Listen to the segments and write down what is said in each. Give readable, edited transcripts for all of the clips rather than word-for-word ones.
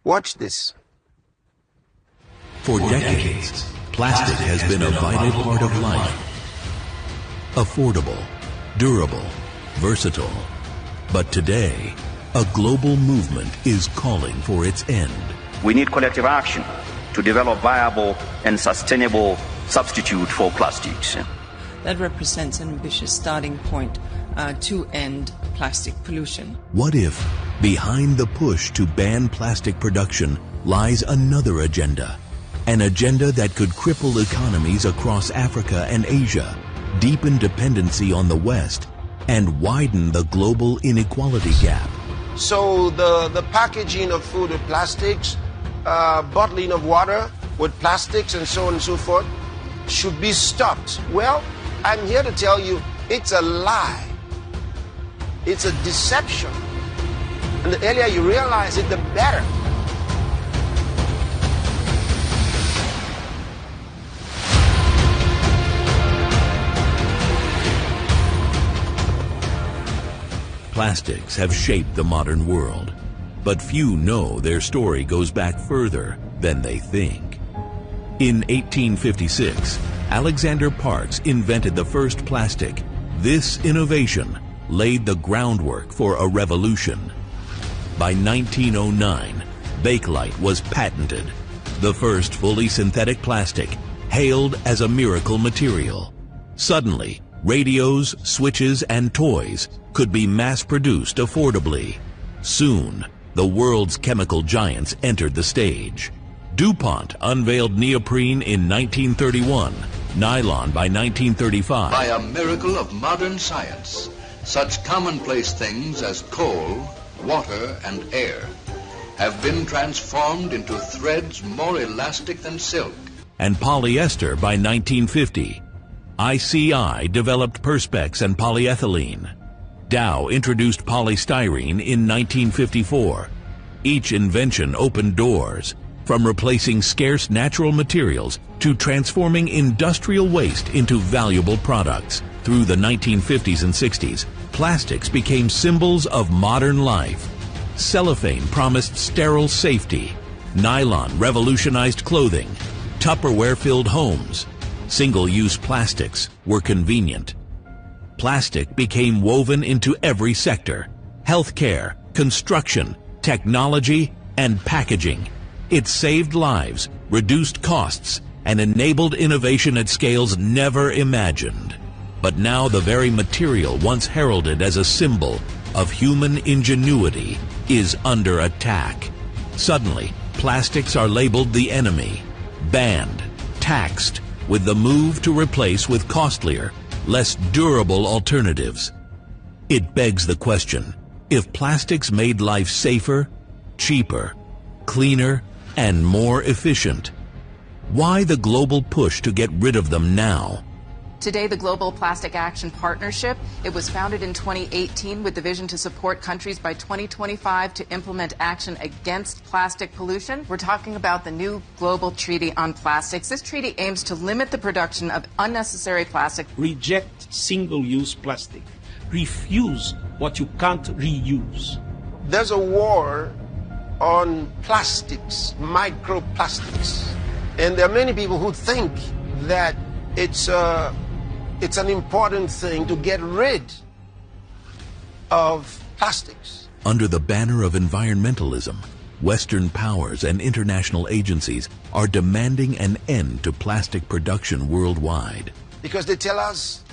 Watch this. For decades, plastic has been a vital part of life. Affordable, durable, versatile. But today, a global movement is calling for its end. We need collective action to develop viable and sustainable substitute for plastics. That represents an ambitious starting point to end plastic pollution. What if, behind the push to ban plastic production, lies another agenda? An agenda that could cripple economies across Africa and Asia, deepen dependency on the West, and widen the global inequality gap. So the packaging of food with plastics, bottling of water with plastics, and so on and so forth, should be stopped. Well, I'm here to tell you it's a lie. It's a deception. And the earlier you realize it, the better. Plastics have shaped the modern world, but few know their story goes back further than they think. In 1856, Alexander Parkes invented the first plastic. This innovation laid the groundwork for a revolution. By 1909, Bakelite was patented, the first fully synthetic plastic, hailed as a miracle material. Suddenly, radios, switches, and toys could be mass-produced affordably. Soon, the world's chemical giants entered the stage. DuPont unveiled neoprene in 1931, nylon by 1935. By a miracle of modern science, such commonplace things as coal, water, and air have been transformed into threads more elastic than silk. And polyester by 1950. ICI developed Perspex and polyethylene. Dow introduced polystyrene in 1954. Each invention opened doors, from replacing scarce natural materials to transforming industrial waste into valuable products. Through the 1950s and 60s, plastics became symbols of modern life. Cellophane promised sterile safety. Nylon revolutionized clothing. Tupperware filled homes. Single-use plastics were convenient. Plastic became woven into every sector: healthcare, construction, technology, and packaging. It saved lives, reduced costs, and enabled innovation at scales never imagined. But now the very material once heralded as a symbol of human ingenuity is under attack. Suddenly, plastics are labeled the enemy, banned, taxed, with the move to replace with costlier, less durable alternatives. It begs the question, if plastics made life safer, cheaper, cleaner, and more efficient, why the global push to get rid of them now? Today, the Global Plastic Action Partnership, it was founded in 2018 with the vision to support countries by 2025 to implement action against plastic pollution. We're talking about the new Global Treaty on Plastics. This treaty aims to limit the production of unnecessary plastic. Reject single-use plastic. Refuse what you can't reuse. There's a war on plastics, microplastics. And there are many people who think that it's an important thing to get rid of plastics. Under the banner of environmentalism, Western powers and international agencies are demanding an end to plastic production worldwide. Because they tell us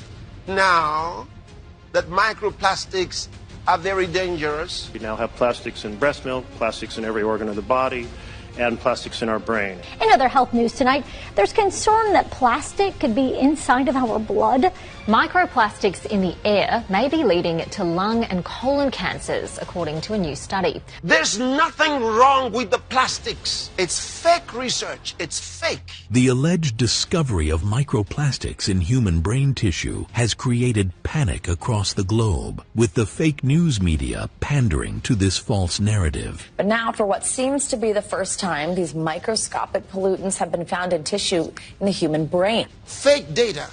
now that microplastics are very dangerous. We now have plastics in breast milk, plastics in every organ of the body, and plastics in our brain. In other health news tonight, there's concern that plastic could be inside of our blood. Microplastics in the air may be leading to lung and colon cancers, according to a new study. There's nothing wrong with the plastics. It's fake research. It's fake. The alleged discovery of microplastics in human brain tissue has created panic across the globe, with the fake news media pandering to this false narrative. But now, for what seems to be the first time, these microscopic pollutants have been found in tissue in the human brain. Fake data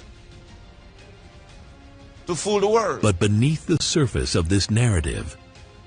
to fool the world. But beneath the surface of this narrative,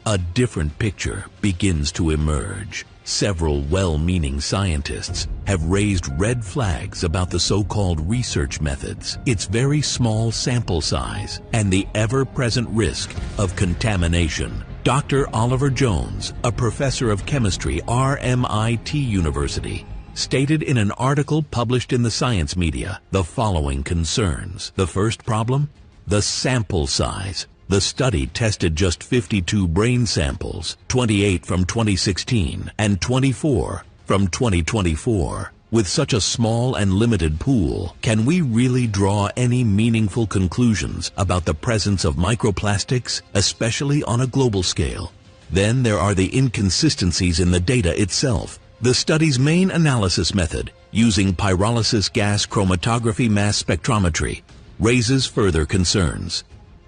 a different picture begins to emerge. Several well-meaning scientists have raised red flags about the so-called research methods, its very small sample size, and the ever-present risk of contamination. Dr. Oliver Jones, a professor of chemistry, RMIT University, stated in an article published in the science media the following concerns. The first problem? The sample size. The study tested just 52 brain samples, 28 from 2016 and 24 from 2024. With such a small and limited pool, can we really draw any meaningful conclusions about the presence of microplastics, especially on a global scale? Then there are the inconsistencies in the data itself. The study's main analysis method, using pyrolysis gas chromatography mass spectrometry, raises further concerns.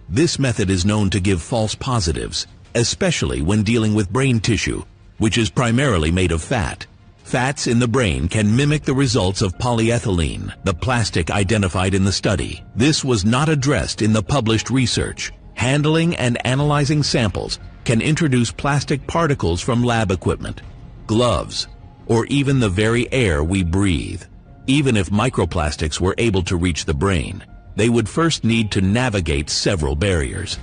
This method is known to give false positives, especially when dealing with brain tissue, which is primarily made of fat. Fats in the brain can mimic the results of polyethylene, the plastic identified in the study. This was not addressed in the published research. Handling and analyzing samples can introduce plastic particles from lab equipment, gloves, or even the very air we breathe. Even if microplastics were able to reach the brain, they would first need to navigate several barriers,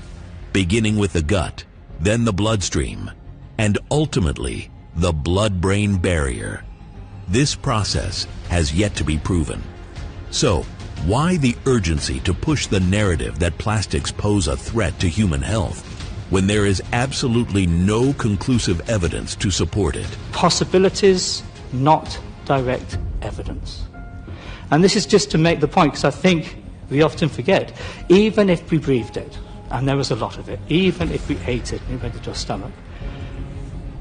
beginning with the gut, then the bloodstream, and ultimately the blood-brain barrier. This process has yet to be proven. So, why the urgency to push the narrative that plastics pose a threat to human health when there is absolutely no conclusive evidence to support it? Possibilities, not direct evidence. And this is just to make the point, because I think we often forget, even if we breathed it, and there was a lot of it, even if we ate it and it went into our stomach,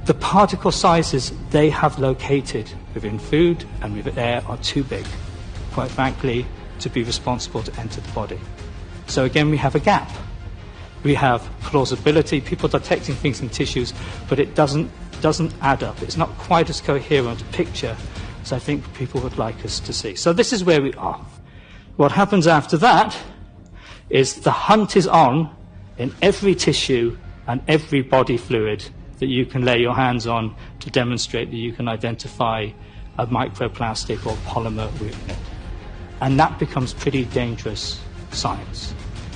the particle sizes they have located within food and within air are too big, quite frankly, to be responsible to enter the body. So again, we have a gap. We have plausibility, people detecting things in tissues, but it doesn't add up. It's not quite as coherent a picture as I think people would like us to see. So this is where we are. What happens after that is the hunt is on in every tissue and every body fluid that you can lay your hands on to demonstrate that you can identify a microplastic or polymer within it. And that becomes pretty dangerous science,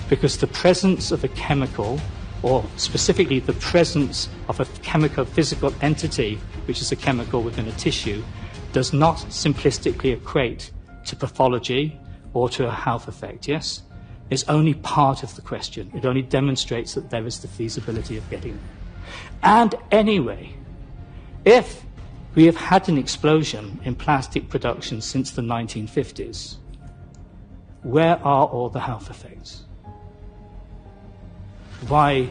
because the presence of a chemical, or specifically the presence of a chemical physical entity, which is a chemical within a tissue, does not simplistically equate to pathology or to a health effect, yes? It's only part of the question. It only demonstrates that there is the feasibility of getting there. And anyway, if we have had an explosion in plastic production since the 1950s, where are all the health effects? Why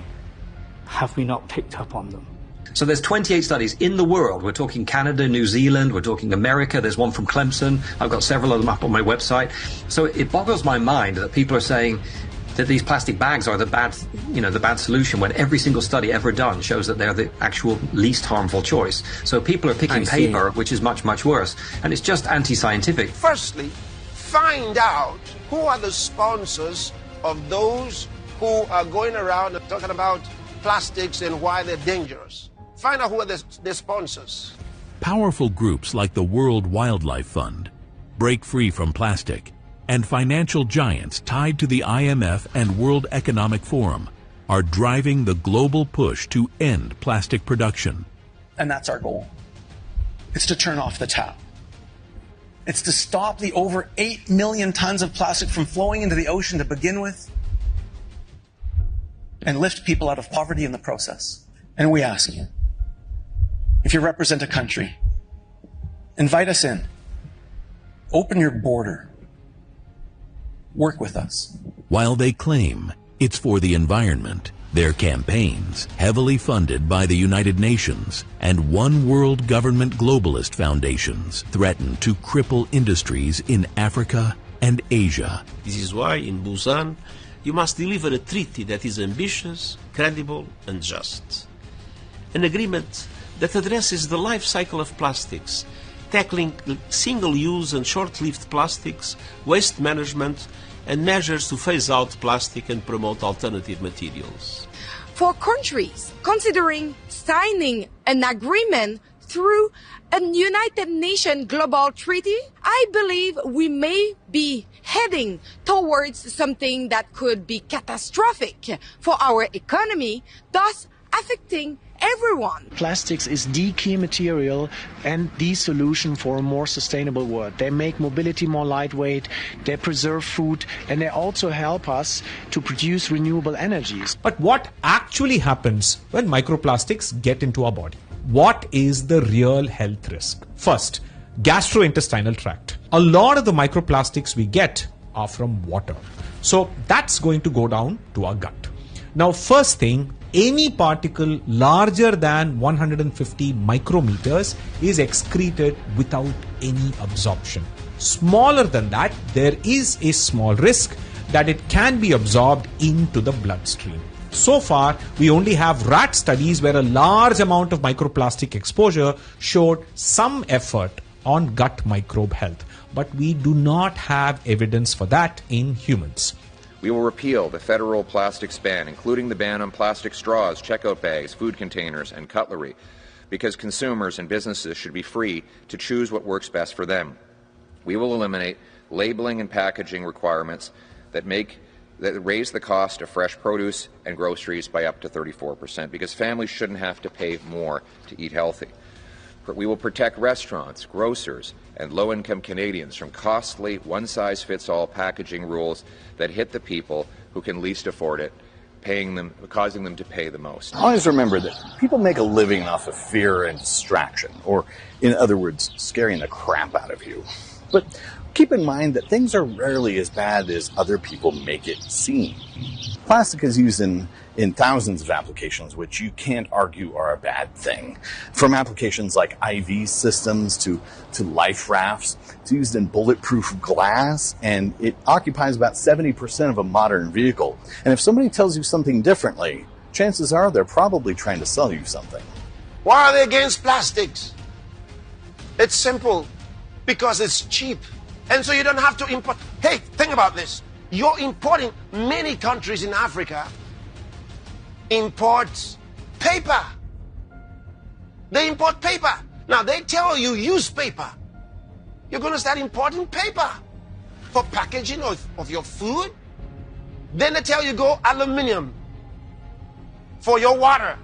have we not picked up on them? So there's 28 studies in the world. We're talking Canada, New Zealand, we're talking America, there's one from Clemson. I've got several of them up on my website. So it boggles my mind that people are saying that these plastic bags are the bad solution, when every single study ever done shows that they're the actual least harmful choice. So people are picking paper, which is much, much worse. And it's just anti-scientific. Firstly, find out who are the sponsors of those who are going around and talking about plastics and why they're dangerous. Find out who are their sponsors. Powerful groups like the World Wildlife Fund, Break Free from Plastic, and financial giants tied to the IMF and World Economic Forum are driving the global push to end plastic production. And that's our goal. It's to turn off the tap. It's to stop the over 8 million tons of plastic from flowing into the ocean to begin with, and lift people out of poverty in the process. And we ask you, if you represent a country, invite us in. Open your border. Work with us. While they claim it's for the environment, their campaigns, heavily funded by the United Nations and One World Government globalist foundations, threaten to cripple industries in Africa and Asia. This is why in Busan you must deliver a treaty that is ambitious, credible and just. An agreement that addresses the life cycle of plastics, tackling single-use and short-lived plastics, waste management, and measures to phase out plastic and promote alternative materials. For countries considering signing an agreement through a United Nations global treaty, I believe we may be heading towards something that could be catastrophic for our economy, thus affecting everyone. Plastics is the key material and the solution for a more sustainable world. They make mobility more lightweight, they preserve food, and they also help us to produce renewable energies. But what actually happens when microplastics get into our body? What is the real health risk? First, gastrointestinal tract. A lot of the microplastics we get are from water. So that's going to go down to our gut. Now, first thing, any particle larger than 150 micrometers is excreted without any absorption. Smaller than that, there is a small risk that it can be absorbed into the bloodstream. So far, we only have rat studies where a large amount of microplastic exposure showed some effort on gut microbe health, but we do not have evidence for that in humans. We will repeal the federal plastics ban, including the ban on plastic straws, checkout bags, food containers, and cutlery, because consumers and businesses should be free to choose what works best for them. We will eliminate labeling and packaging requirements that raise the cost of fresh produce and groceries by up to 34%, because families shouldn't have to pay more to eat healthy. We will protect restaurants, grocers, and low-income Canadians from costly one-size-fits-all packaging rules that hit the people who can least afford it, causing them to pay the most. Always remember that people make a living off of fear and distraction, or in other words, scaring the crap out of you. But keep in mind that things are rarely as bad as other people make it seem. Plastic is used in thousands of applications, which you can't argue are a bad thing. From applications like IV systems to life rafts, it's used in bulletproof glass, and it occupies about 70% of a modern vehicle. And if somebody tells you something differently, chances are they're probably trying to sell you something. Why are they against plastics? It's simple. Because it's cheap. And so you don't have to import. Hey, think about this. You're importing, many countries in Africa import paper. They import paper. Now they tell you use paper. You're going to start importing paper for packaging of your food. Then they tell you go aluminum for your water.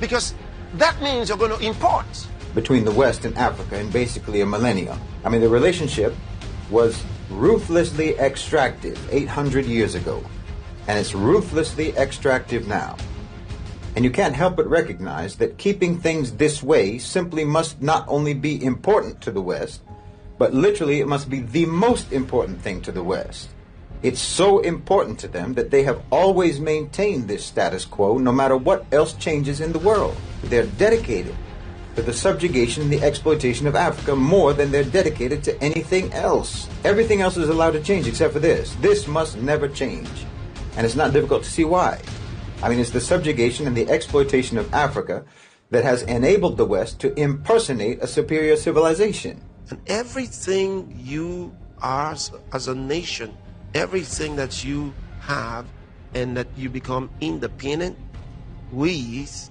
Because that means you're going to import. Between the West and Africa in basically a millennium. I mean, the relationship was ruthlessly extractive 800 years ago, and it's ruthlessly extractive now. And you can't help but recognize that keeping things this way simply must not only be important to the West, but literally it must be the most important thing to the West. It's so important to them that they have always maintained this status quo no matter what else changes in the world. They're dedicated to the subjugation and the exploitation of Africa more than they're dedicated to anything else. Everything else is allowed to change except for this. This must never change. And it's not difficult to see why. I mean, it's the subjugation and the exploitation of Africa that has enabled the West to impersonate a superior civilization. And everything you are as a nation, everything that you have and that you become independent with,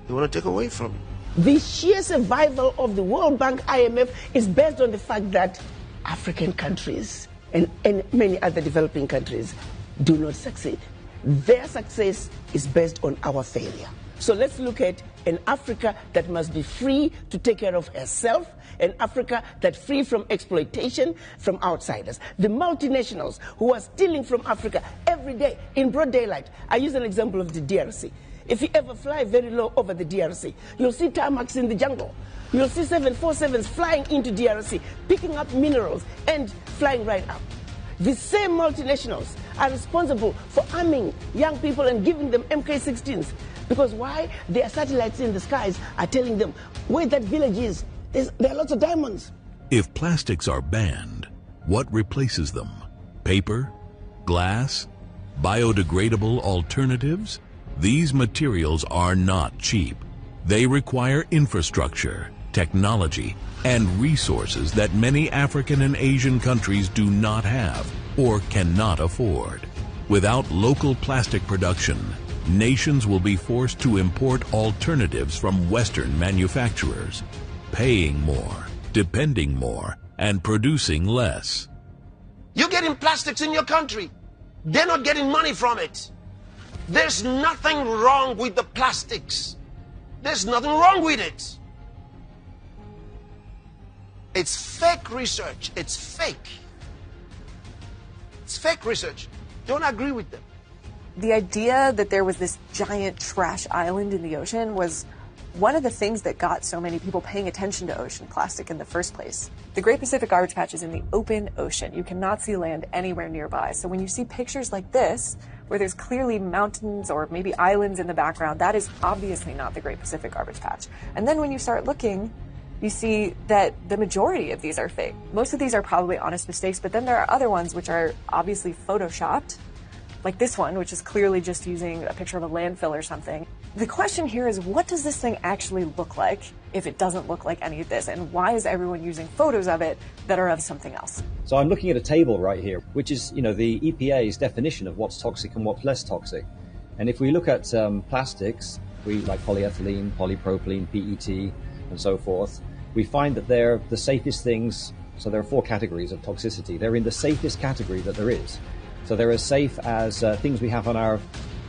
they want to take away from you. The sheer survival of the World Bank, IMF, is based on the fact that African countries and many other developing countries do not succeed. Their success is based on our failure. So let's look at an Africa that must be free to take care of herself, an Africa that's free from exploitation from outsiders. The multinationals who are stealing from Africa every day in broad daylight. I use an example of the DRC. If you ever fly very low over the DRC, you'll see tarmacs in the jungle. You'll see 747s flying into DRC, picking up minerals and flying right up. The same multinationals are responsible for arming young people and giving them MK-16s. Because why? Their satellites in the skies are telling them where that village is. There are lots of diamonds. If plastics are banned, what replaces them? Paper? Glass? Biodegradable alternatives? These materials are not cheap. They require infrastructure, technology, and resources that many African and Asian countries do not have or cannot afford. Without local plastic production, nations will be forced to import alternatives from Western manufacturers, paying more, depending more, and producing less. You're getting plastics in your country. They're not getting money from it. There's nothing wrong with the plastics. There's nothing wrong with it. It's fake research. It's fake. It's fake research. Don't agree with them. The idea that there was this giant trash island in the ocean was one of the things that got so many people paying attention to ocean plastic in the first place. The Great Pacific Garbage Patch is in the open ocean. You cannot see land anywhere nearby. So when you see pictures like this, where there's clearly mountains or maybe islands in the background, that is obviously not the Great Pacific Garbage Patch. And then when you start looking, you see that the majority of these are fake. Most of these are probably honest mistakes, but then there are other ones which are obviously photoshopped, like this one, which is clearly just using a picture of a landfill or something. The question here is, what does this thing actually look like if it doesn't look like any of this? And why is everyone using photos of it that are of something else? So I'm looking at a table right here, which is, the EPA's definition of what's toxic and what's less toxic. And if we look at plastics, like polyethylene, polypropylene, PET, and so forth, we find that they're the safest things. So there are 4 categories of toxicity. They're in the safest category that there is. So they're as safe as things we have on our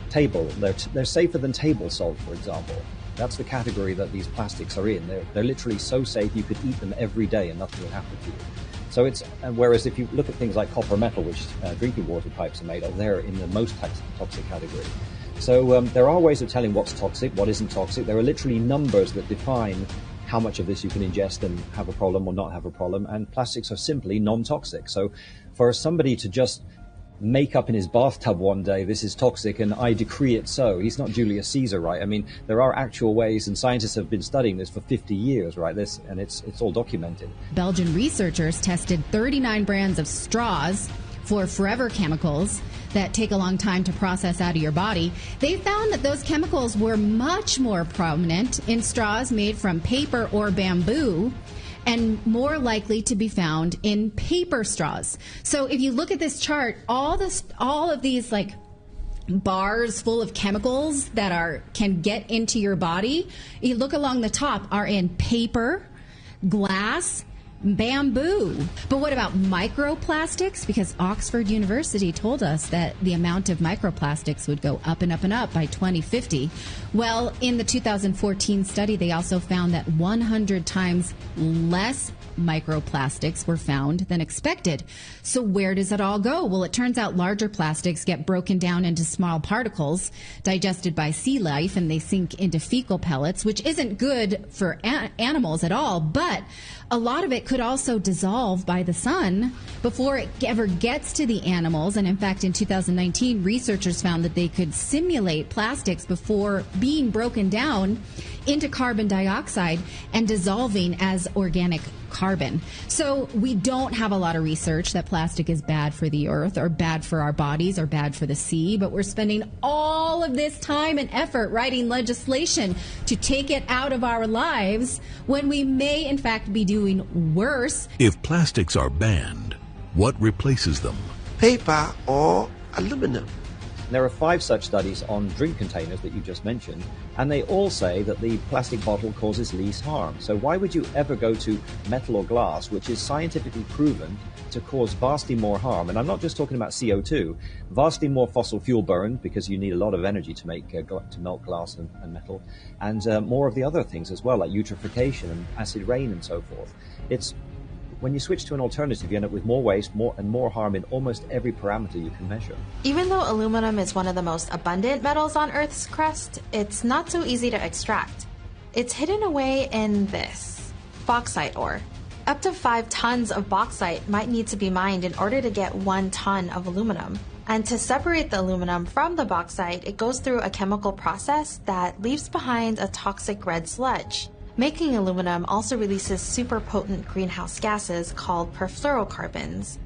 table. They're safer than table salt, for example. That's the category that these plastics are in. They're literally so safe you could eat them every day and nothing would happen to you. So whereas if you look at things like copper metal, which drinking water pipes are made of, they're in the most toxic category. So there are ways of telling what's toxic, what isn't toxic. There are literally numbers that define how much of this you can ingest and have a problem or not have a problem. And plastics are simply non-toxic. So for somebody to just make up in his bathtub one day, this is toxic and I decree it so. He's not Julius Caesar, right? I mean, there are actual ways, and scientists have been studying this for 50 years, right? And it's all documented. Belgian researchers tested 39 brands of straws for forever chemicals that take a long time to process out of your body. They found that those chemicals were much more prominent in straws made from paper or bamboo, and more likely to be found in paper straws. So if you look at this chart, all of these like bars full of chemicals that can get into your body, you look along the top, are in paper, glass, bamboo. But what about microplastics? Because Oxford University told us that the amount of microplastics would go up and up and up by 2050. Well, in the 2014 study, they also found that 100 times less microplastics were found than expected. So where does it all go? Well, it turns out larger plastics get broken down into small particles, digested by sea life, and they sink into fecal pellets, which isn't good for animals at all, but a lot of it could also dissolve by the sun before it ever gets to the animals. And in fact, in 2019, researchers found that they could simulate plastics before being broken down into carbon dioxide and dissolving as organic carbon. So we don't have a lot of research that plastic is bad for the earth or bad for our bodies or bad for the sea, but we're spending all of this time and effort writing legislation to take it out of our lives when we may in fact be doing worse. If plastics are banned, what replaces them? Paper or aluminum. There are 5 such studies on drink containers that you just mentioned, and they all say that the plastic bottle causes least harm. So why would you ever go to metal or glass, which is scientifically proven to cause vastly more harm? And I'm not just talking about CO2, vastly more fossil fuel burned, because you need a lot of energy to make to melt glass and metal, and more of the other things as well, like eutrophication and acid rain and so forth. When you switch to an alternative, you end up with more waste, more harm in almost every parameter you can measure. Even though aluminum is one of the most abundant metals on Earth's crust, it's not so easy to extract. It's hidden away in this bauxite ore. Up to 5 tons of bauxite might need to be mined in order to get 1 ton of aluminum. And to separate the aluminum from the bauxite, it goes through a chemical process that leaves behind a toxic red sludge. Making aluminum also releases super potent greenhouse gases called perfluorocarbons.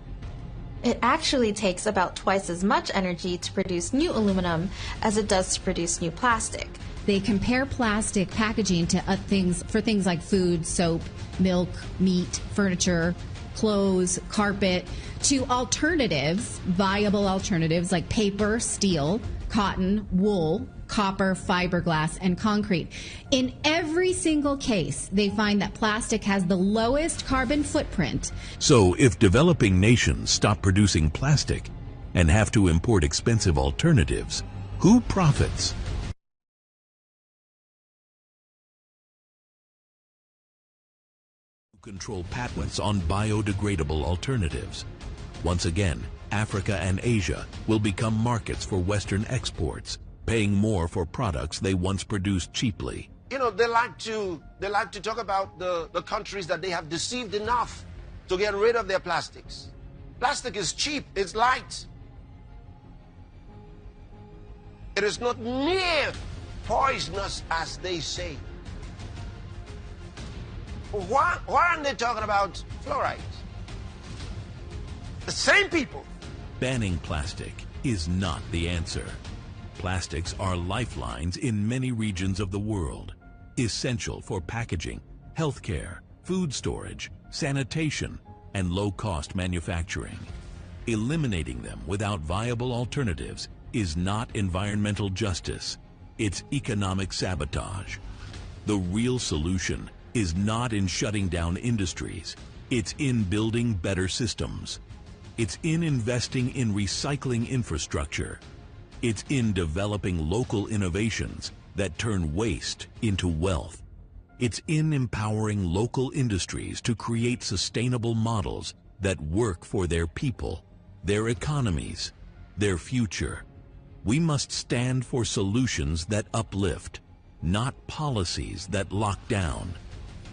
It actually takes about twice as much energy to produce new aluminum as it does to produce new plastic. They compare plastic packaging to things like food, soap, milk, meat, furniture, clothes, carpet, to alternatives, viable alternatives like paper, steel, cotton, wool, copper, fiberglass, and concrete. In every single case, they find that plastic has the lowest carbon footprint. So if developing nations stop producing plastic and have to import expensive alternatives, who profits? Control patents on biodegradable alternatives. Once again, Africa and Asia will become markets for Western exports, paying more for products they once produced cheaply. You know, they like to talk about the countries that they have deceived enough to get rid of their plastics. Plastic is cheap, it's light. It is not near poisonous as they say. Why aren't they talking about fluoride? The same people. Banning plastic is not the answer. Plastics are lifelines in many regions of the world, essential for packaging, healthcare, food storage, sanitation, and low-cost manufacturing. Eliminating them without viable alternatives is not environmental justice, it's economic sabotage. The real solution is not in shutting down industries, it's in building better systems. It's in investing in recycling infrastructure. It's in developing local innovations that turn waste into wealth. It's in empowering local industries to create sustainable models that work for their people, their economies, their future. We must stand for solutions that uplift, not policies that lock down,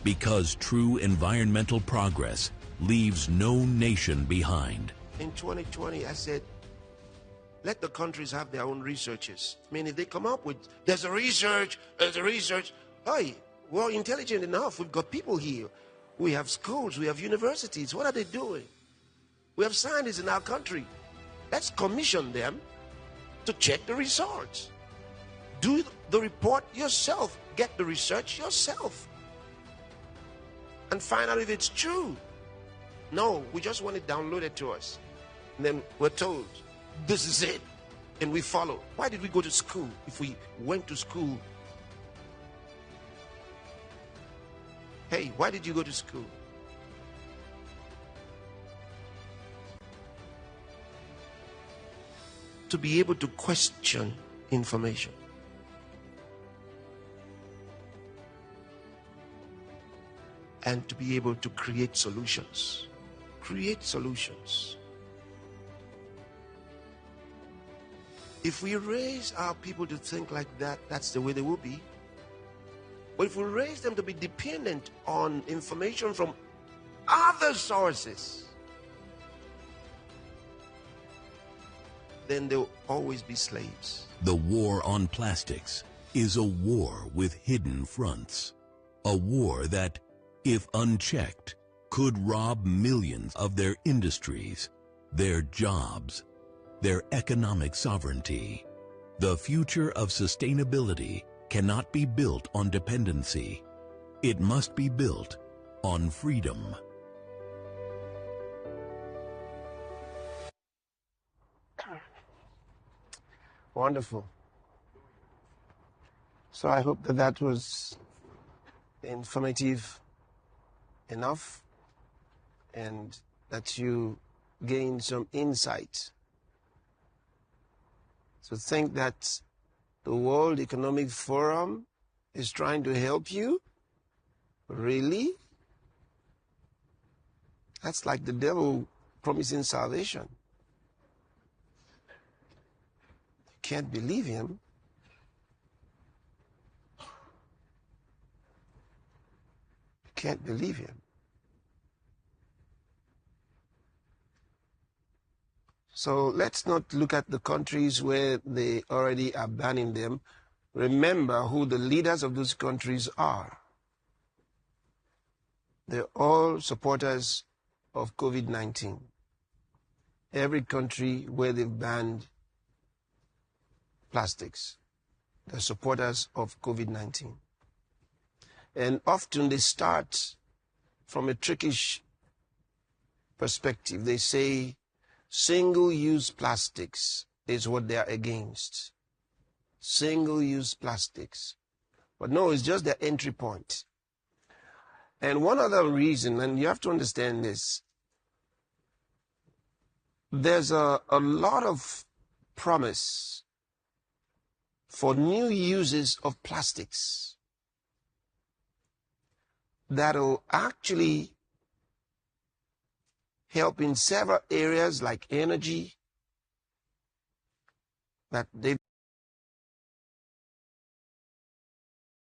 because true environmental progress leaves no nation behind. In 2020, I said, let the countries have their own researchers. I mean, if they come up with, there's a research, hey, we're intelligent enough. We've got people here. We have schools, we have universities. What are they doing? We have scientists in our country. Let's commission them to check the results. Do the report yourself. Get the research yourself. And find out if it's true. No, we just want it downloaded to us. And then we're told, this is it. And we follow. Why did we go to school if we went to school? Hey, why did you go to school? To be able to question information. And to be able to create solutions. Create solutions. If we raise our people to think like that, that's the way they will be. But if we raise them to be dependent on information from other sources, then they'll always be slaves. The war on plastics is a war with hidden fronts. A war that, if unchecked, could rob millions of their industries, their jobs, their economic sovereignty. The future of sustainability cannot be built on dependency. It must be built on freedom. Wonderful. So I hope that that was informative enough and that you gained some insight. So think that the World Economic Forum is trying to help you? Really? That's like the devil promising salvation. You can't believe him. You can't believe him. So let's not look at the countries where they already are banning them. Remember who the leaders of those countries are. They're all supporters of COVID-19. Every country where they've banned plastics, they're supporters of COVID-19. And often they start from a trickish perspective. They say single-use plastics is what they are against. single-use plastics. But no, it's just the entry point. And one other reason, and you have to understand this, there's a lot of promise for new uses of plastics that'll actually help in several areas like energy, that they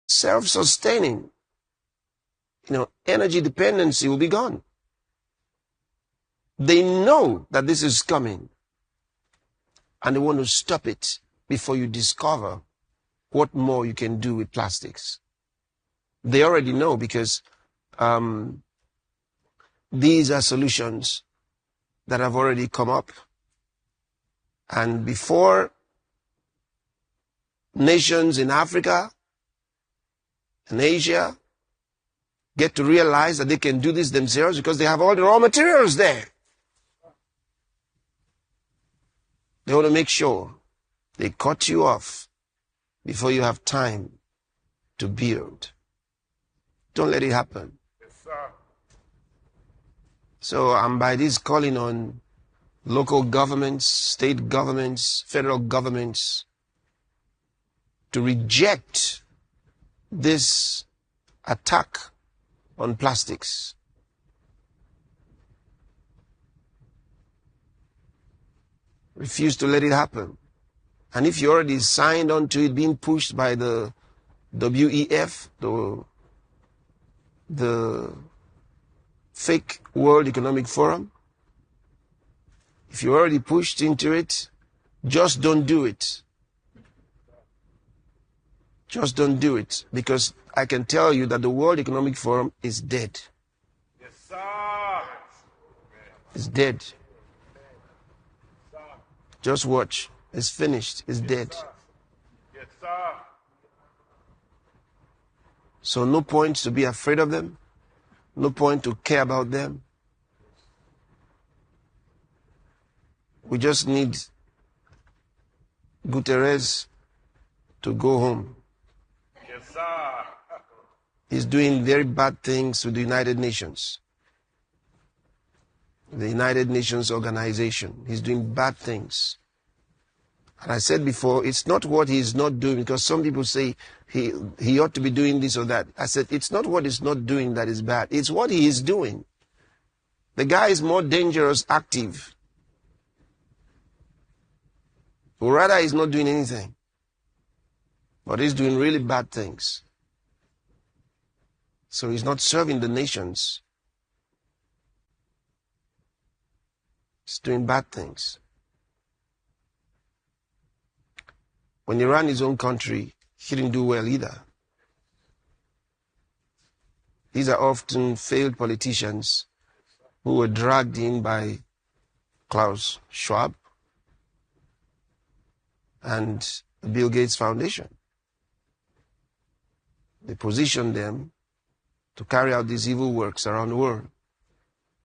self-sustaining. Energy dependency will be gone. They know that this is coming, and they want to stop it before you discover what more you can do with plastics. They already know, because these are solutions that have already come up. And before nations in Africa and Asia get to realize that they can do this themselves, because they have all the raw materials there, they want to make sure they cut you off before you have time to build. Don't let it happen. Yes, sir. So I'm by this calling on local governments, state governments, federal governments to reject this attack on plastics. Refuse to let it happen. And if you already signed on to it being pushed by the WEF, the fake World Economic Forum, if you already pushed into it, just don't do it. Just don't do it, because I can tell you that the World Economic Forum is dead. Yes, sir. It's dead. Just watch. It's finished. It's dead. Yes, sir. So no point to be afraid of them. No point to care about them. We just need Guterres to go home. Yes, sir. He's doing very bad things with the United Nations. The United Nations organization. He's doing bad things. And I said before, it's not what he's not doing, because some people say he ought to be doing this or that. I said, it's not what he's not doing that is bad. It's what he is doing. The guy is more dangerous active. Or rather, he's not doing anything. But he's doing really bad things. So he's not serving the nations. He's doing bad things. When he ran his own country, he didn't do well either. These are often failed politicians who were dragged in by Klaus Schwab and the Bill Gates Foundation. They positioned them to carry out these evil works around the world.